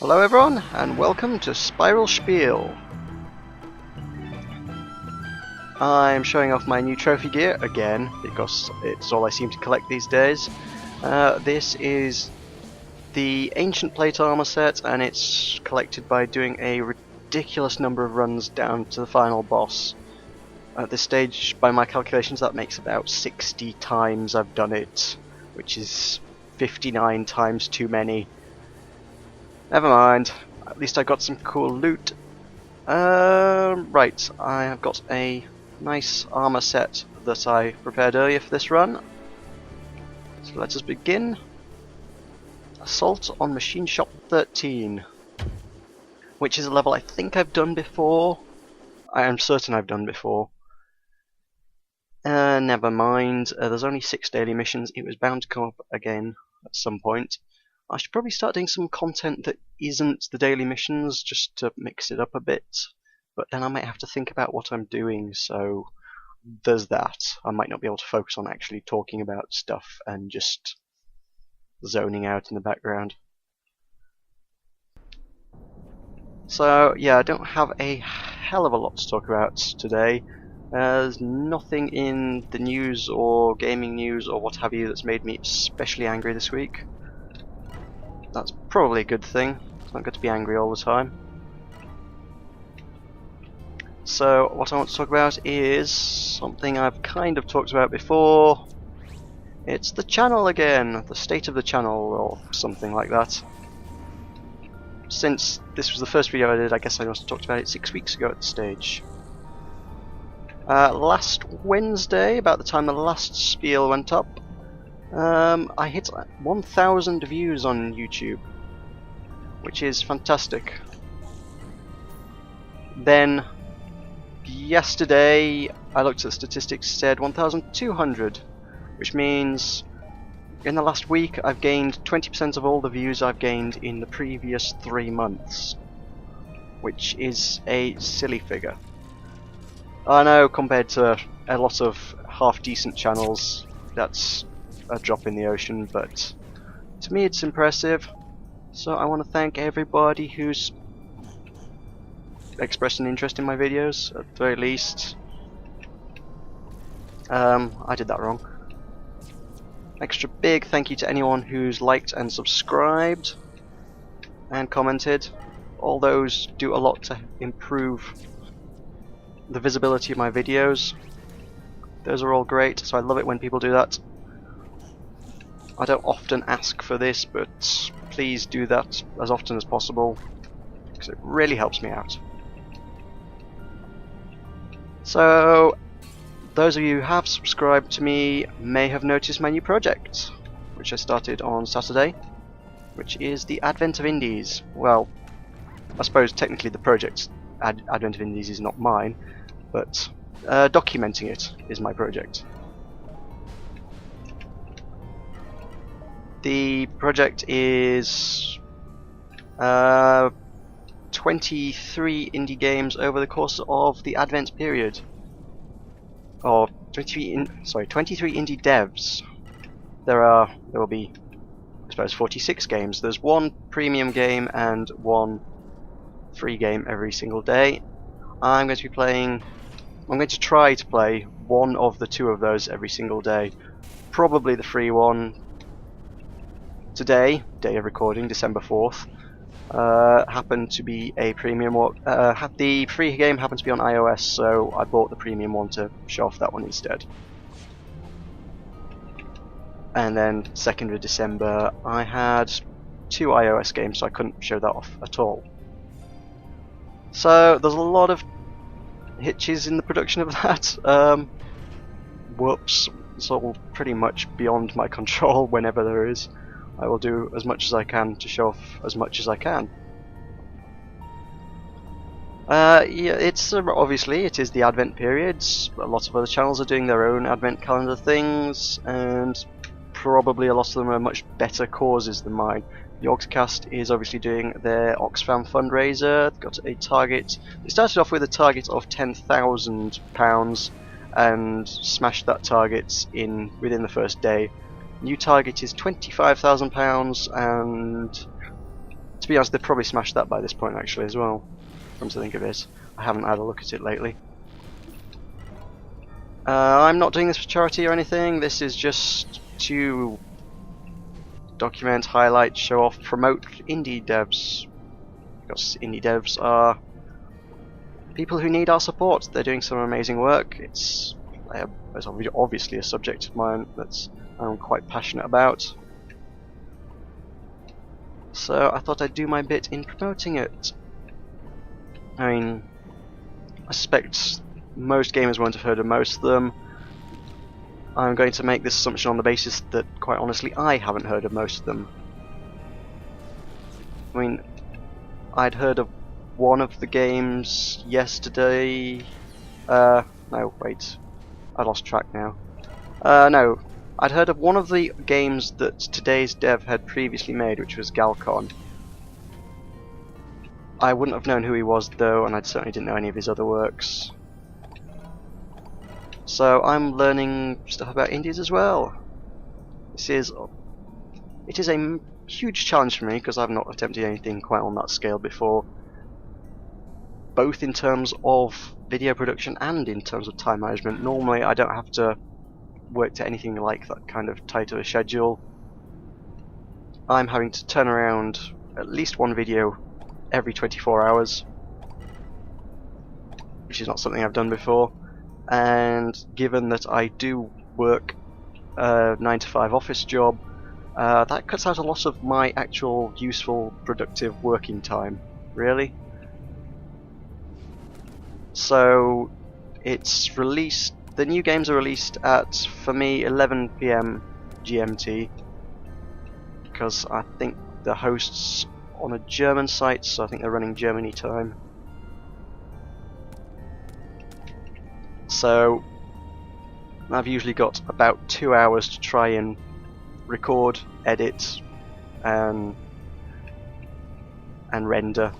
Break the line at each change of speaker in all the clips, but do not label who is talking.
Hello everyone, and welcome to Spiel. I'm showing off my new trophy gear again, because it's all I seem to collect these days. This is the Ancient Plate Armor set, and it's collected by doing a ridiculous number of runs down to the final boss. At this stage, by my calculations, that makes about 60 times I've done it, which is 59 times too many. Never mind, at least I got some cool loot. Right, I have got a nice armor set that I prepared earlier for this run. So let us begin. Assault on Machine Shop 13, which is a level I think I've done before. I am certain I've done before. Never mind, there's only 6 daily missions. It was bound to come up again at some point. I should probably start doing some content that isn't the daily missions, just to mix it up a bit. But then I might have to think about what I'm doing, so there's that. I might not be able to focus on actually talking about stuff and just zoning out in the background. So yeah, I don't have a hell of a lot to talk about today. There's nothing in the news or gaming news or what have you that's made me especially angry this week. That's probably a good thing. It's not good to be angry all the time. So what I want to talk about is something I've kind of talked about before. It's the channel again, the state of the channel or something like that. Since this was the first video I did, I guess I must have talked about it 6 weeks ago at the stage. Last Wednesday, about the time the last Spiel went up, I hit 1,000 views on YouTube, which is fantastic. Then yesterday I looked at the statistics, said 1,200, which means in the last week I've gained 20% of all the views I've gained in the previous 3 months, which is a silly figure. I know, compared to a lot of half-decent channels, that's a drop in the ocean, but to me it's impressive. So I want to thank everybody who's expressed an interest in my videos, at the very least. I did that wrong. Extra big thank you to anyone who's liked and subscribed and commented. All those do a lot to improve the visibility of my videos. Those are all great, so I love it when people do that. I don't often ask for this, but please do that as often as possible, because it really helps me out. So, those of you who have subscribed to me may have noticed my new project, which I started on Saturday, which is the Advent of Indies. Well, I suppose technically the project Advent of Indies is not mine, but documenting it is my project. The project is 23 indie games over the course of the Advent period. Or 23 indie devs. There will be, I suppose, 46 games. There's one premium game and one free game every single day. I'm going to try to play one of the two of those every single day. Probably the free one. Today, day of recording, December 4th, happened to be a premium one. The free game happened to be on iOS, so I bought the premium one to show off that one instead. And then 2nd of December, I had 2 iOS games, so I couldn't show that off at all. So there's a lot of hitches in the production of that. Whoops, it's all pretty much beyond my control whenever there is. I will do as much as I can to show off as much as I can. Yeah, it's obviously it is the Advent period. A lot of other channels are doing their own Advent calendar things, and probably a lot of them are much better causes than mine. The Oxcast is obviously doing their Oxfam fundraiser. They've got a target. They started off with a target of £10,000 and smashed that target within the first day. New target is £25,000, and to be honest, they've probably smashed that by this point actually as well, come to think of it. I haven't had a look at it lately. I'm not doing this for charity or anything, this is just to document, highlight, show off, promote indie devs. Because indie devs are people who need our support. They're doing some amazing work. It's obviously a subject of mine that I'm quite passionate about. So I thought I'd do my bit in promoting it. I mean, I suspect most gamers won't have heard of most of them. I'm going to make this assumption on the basis that, quite honestly, I haven't heard of most of them. I mean, I'd heard of one of the games yesterday. No, wait. I lost track now. No. I'd heard of one of the games that today's dev had previously made, which was Galcon. I wouldn't have known who he was though, and I certainly didn't know any of his other works. So I'm learning stuff about indies as well. It is a huge challenge for me because I've not attempted anything quite on that scale before, both in terms of video production and in terms of time management. Normally I don't have to work to anything like that kind of tight of a schedule. I'm having to turn around at least one video every 24 hours, which is not something I've done before. And given that I do work a 9-to-5 office job, that cuts out a lot of my actual useful, productive working time, really. So it's released, the new games are released at, for me, 11 PM GMT, because I think the host's on a German site, so I think they're running Germany time. So I've usually got about 2 hours to try and record, edit, and render,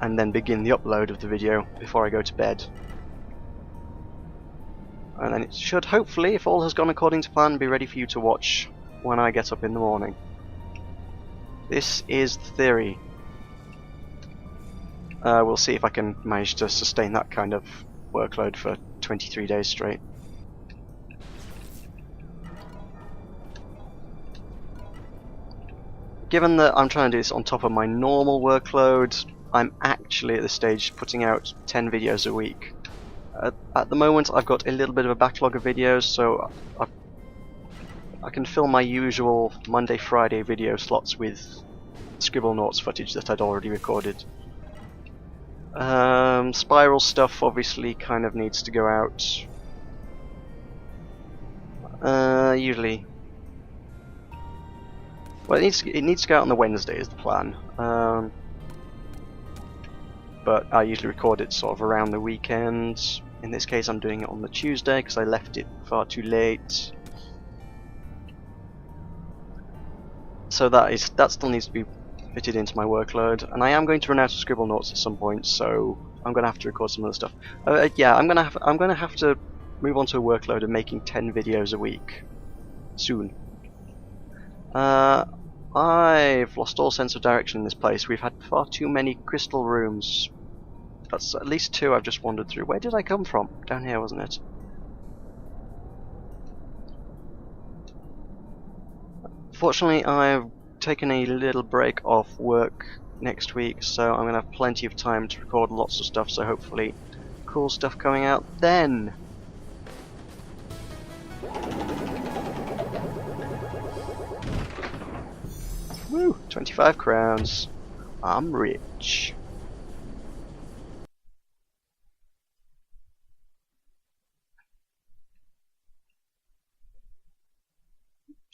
and then begin the upload of the video before I go to bed. And then it should hopefully, if all has gone according to plan, be ready for you to watch when I get up in the morning. This is the theory. We'll see if I can manage to sustain that kind of workload for 23 days straight. Given that I'm trying to do this on top of my normal workload, I'm actually at this stage putting out 10 videos a week. At the moment I've got a little bit of a backlog of videos, so I can fill my usual Monday-Friday video slots with Scribblenauts footage that I'd already recorded. Spiral stuff obviously kind of needs to go out. Usually, well, it needs to go out on the Wednesday is the plan. But I usually record it sort of around the weekends. In this case, I'm doing it on the Tuesday because I left it far too late. So that still needs to be fitted into my workload, and I am going to run out of Scribblenauts at some point, so I'm going to have to record some other stuff. Yeah, I'm going to have to move on to a workload of making 10 videos a week soon. I've lost all sense of direction in this place. We've had far too many crystal rooms. That's at least 2 I've just wandered through. Where did I come from? Down here, wasn't it? Fortunately, I've taken a little break off work next week, so I'm going to have plenty of time to record lots of stuff, so hopefully cool stuff coming out then. Woo! 25 crowns. I'm rich.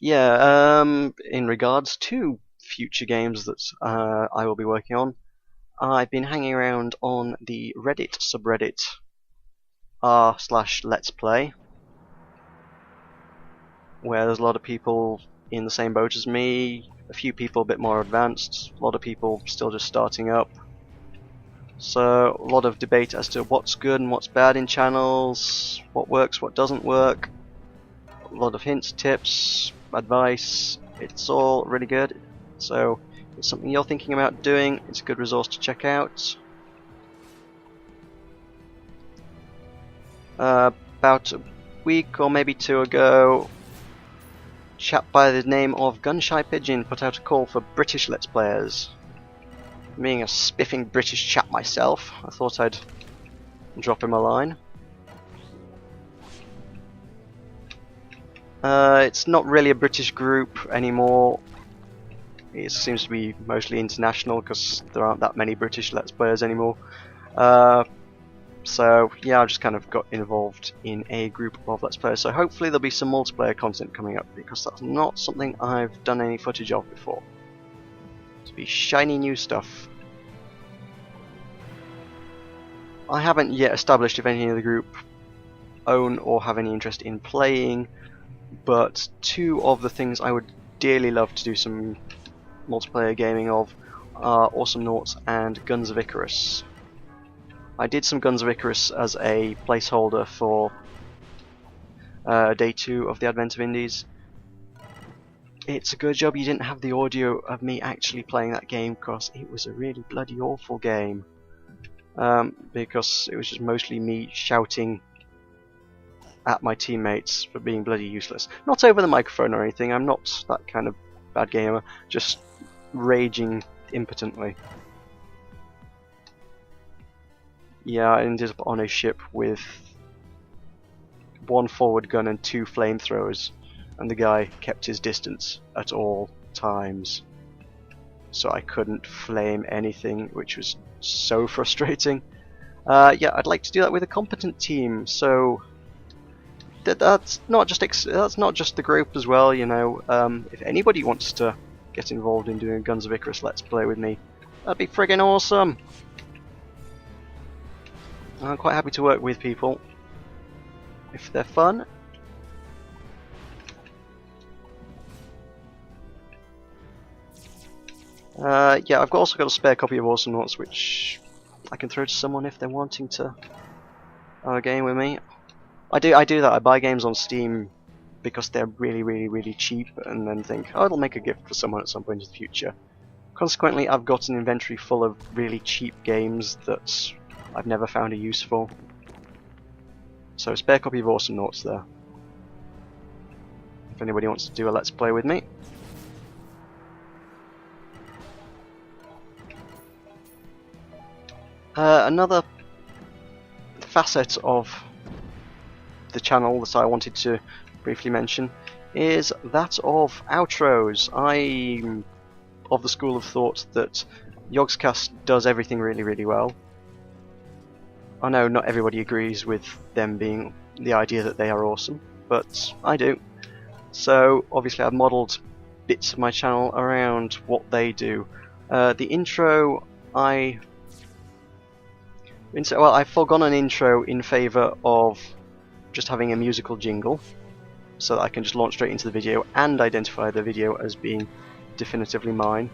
Yeah, in regards to future games that I will be working on, I've been hanging around on the Reddit subreddit r/Let's Play, where there's a lot of people in the same boat as me, a few people a bit more advanced, a lot of people still just starting up. So a lot of debate as to what's good and what's bad in channels, what works, what doesn't work, a lot of hints, tips, advice. It's all really good. So it's something you're thinking about doing, it's a good resource to check out. About a week or maybe two ago, a chap by the name of Gunshy Pigeon put out a call for British Let's Players. Being a spiffing British chap myself, I thought I'd drop him a line. It's not really a British group anymore. It seems to be mostly international because there aren't that many British Let's Players anymore. So yeah, I just kind of got involved in a group of Let's Players. So hopefully there'll be some multiplayer content coming up, because that's not something I've done any footage of before. To be shiny new stuff. I haven't yet established if any of the group own or have any interest in playing, but two of the things I would dearly love to do some multiplayer gaming of are Awesome Naughts and Guns of Icarus. I did some Guns of Icarus as a placeholder for day 2 of the Advent of Indies. It's a good job you didn't have the audio of me actually playing that game, because it was a really bloody awful game. Because it was just mostly me shouting at my teammates for being bloody useless. Not over the microphone or anything, I'm not that kind of bad gamer, just raging impotently. Yeah, I ended up on a ship with 1 forward gun and 2 flamethrowers, and the guy kept his distance at all times, so I couldn't flame anything, which was so frustrating. Yeah, I'd like to do that with a competent team, so that's not just the group as well, you know. If anybody wants to get involved in doing Guns of Icarus Let's Play with me, that'd be friggin' awesome. I'm quite happy to work with people if they're fun. Yeah, I've also got a spare copy of Awesome Naughts, which I can throw to someone if they're wanting to game with me. I do that. I buy games on Steam because they're really cheap, and then think, oh, it'll make a gift for someone at some point in the future. Consequently, I've got an inventory full of really cheap games that I've never found a use for. So a spare copy of Awesome Naughts there, if anybody wants to do a Let's Play with me. Another facet of the channel that I wanted to briefly mention is that of outros. I'm of the school of thought that Yogscast does everything really well. I know not everybody agrees with them being the idea that they are awesome, but I do. So obviously I've modelled bits of my channel around what they do. The intro, I've foregone an intro in favour of just having a musical jingle, so that I can just launch straight into the video and identify the video as being definitively mine,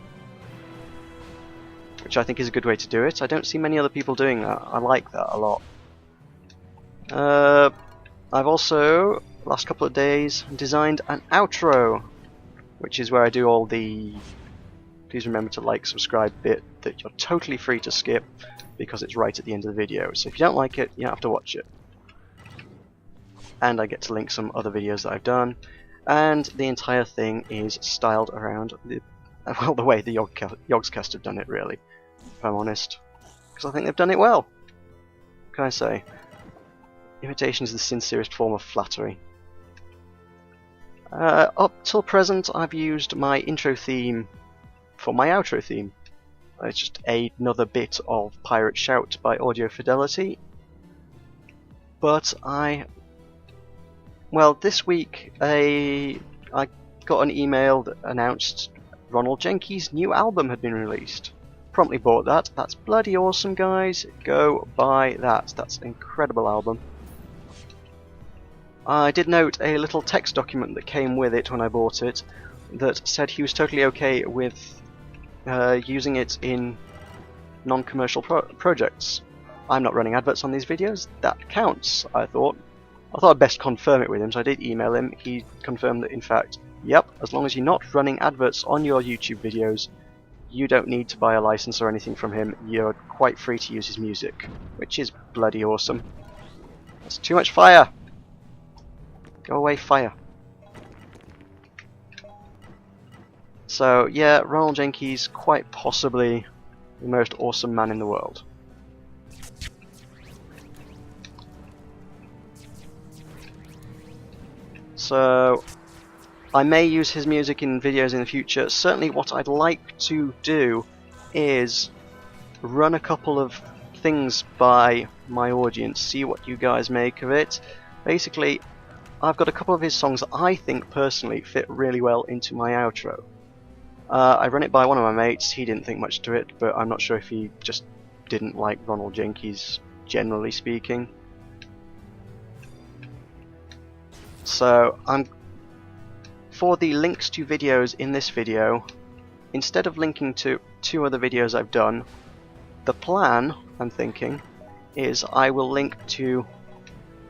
which I think is a good way to do it. I don't see many other people doing that. I like that a lot. I've also, last couple of days, designed an outro, which is where I do all the please remember to like, subscribe bit that you're totally free to skip, because it's right at the end of the video. So if you don't like it, you don't have to watch it. And I get to link some other videos that I've done, and the entire thing is styled around the way the Yogscast have done it, really, if I'm honest, because I think they've done it well. What can I say? Imitation is the sincerest form of flattery. Up till present, I've used my intro theme for my outro theme. It's just another bit of Pirate Shout by Audio Fidelity. But this week I got an email that announced Ronald Jenkins' new album had been released. Promptly bought that. That's bloody awesome, guys. Go buy that. That's an incredible album. I did note a little text document that came with it when I bought it that said he was totally okay with using it in non-commercial projects. I'm not running adverts on these videos. That counts, I thought. I'd best confirm it with him, so I did email him. He confirmed that, in fact, yep, as long as you're not running adverts on your YouTube videos, you don't need to buy a license or anything from him. You're quite free to use his music, which is bloody awesome. That's too much fire! Go away, fire. So yeah, Ronald Jenkins, quite possibly the most awesome man in the world. So I may use his music in videos in the future. Certainly what I'd like to do is run a couple of things by my audience, see what you guys make of it. Basically, I've got a couple of his songs that I think personally fit really well into my outro. I run it by one of my mates. He didn't think much to it, but I'm not sure if he just didn't like Ronald Jenkins, generally speaking. So for the links to videos in this video, instead of linking to 2 other videos I've done, the plan, I'm thinking, is I will link to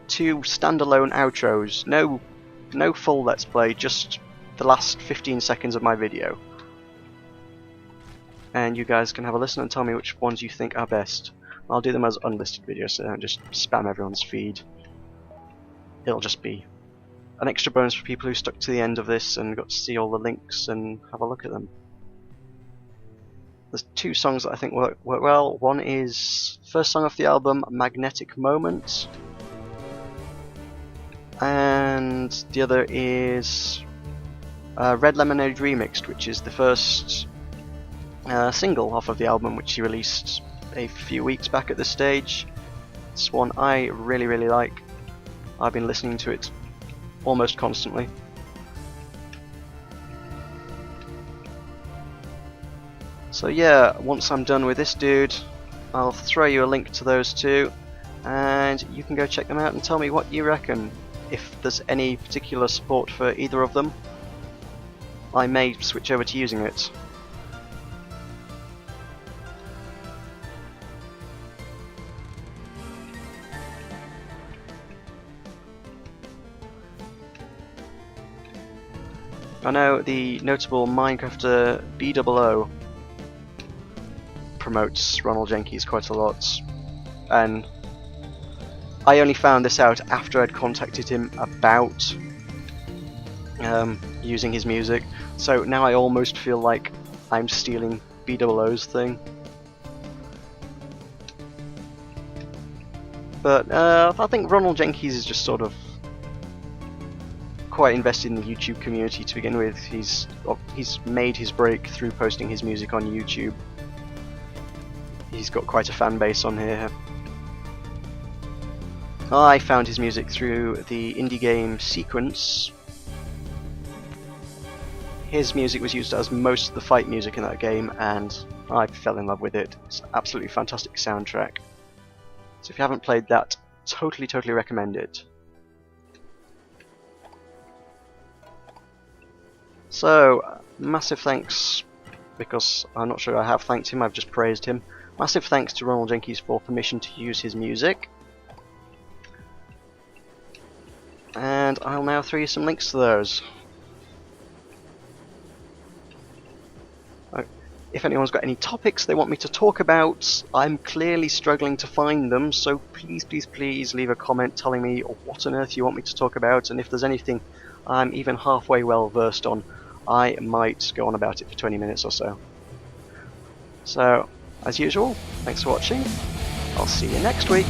2 standalone outros. No full Let's Play, just the last 15 seconds of my video. And you guys can have a listen and tell me which ones you think are best. I'll do them as unlisted videos, so don't just spam everyone's feed. It'll just be an extra bonus for people who stuck to the end of this and got to see all the links and have a look at them. There's 2 songs that I think work well. One is first song off the album, Magnetic Moment, and the other is Red Lemonade Remixed, which is the first single off of the album, which he released a few weeks back at this stage. It's one I really like. I've been listening to it almost constantly. So yeah, once I'm done with this dude, I'll throw you a link to those 2, and you can go check them out and tell me what you reckon. If there's any particular support for either of them, I may switch over to using it. I know the notable Minecrafter BOO promotes Ronald Jenkins quite a lot, and I only found this out after I'd contacted him about using his music, so now I almost feel like I'm stealing BOO's thing. But I think Ronald Jenkins is just sort of quite invested in the YouTube community to begin with. He's made his break through posting his music on YouTube. He's got quite a fan base on here. I found his music through the indie game Sequence. His music was used as most of the fight music in that game, and I fell in love with it. It's an absolutely fantastic soundtrack. So if you haven't played that, totally recommend it. So, massive thanks, because I'm not sure I have thanked him, I've just praised him. Massive thanks to Ronald Jenkins for permission to use his music. And I'll now throw you some links to those. If anyone's got any topics they want me to talk about, I'm clearly struggling to find them, so please leave a comment telling me what on earth you want me to talk about, and if there's anything I'm even halfway well versed on, I might go on about it for 20 minutes or so. So, as usual, thanks for watching. I'll see you next week.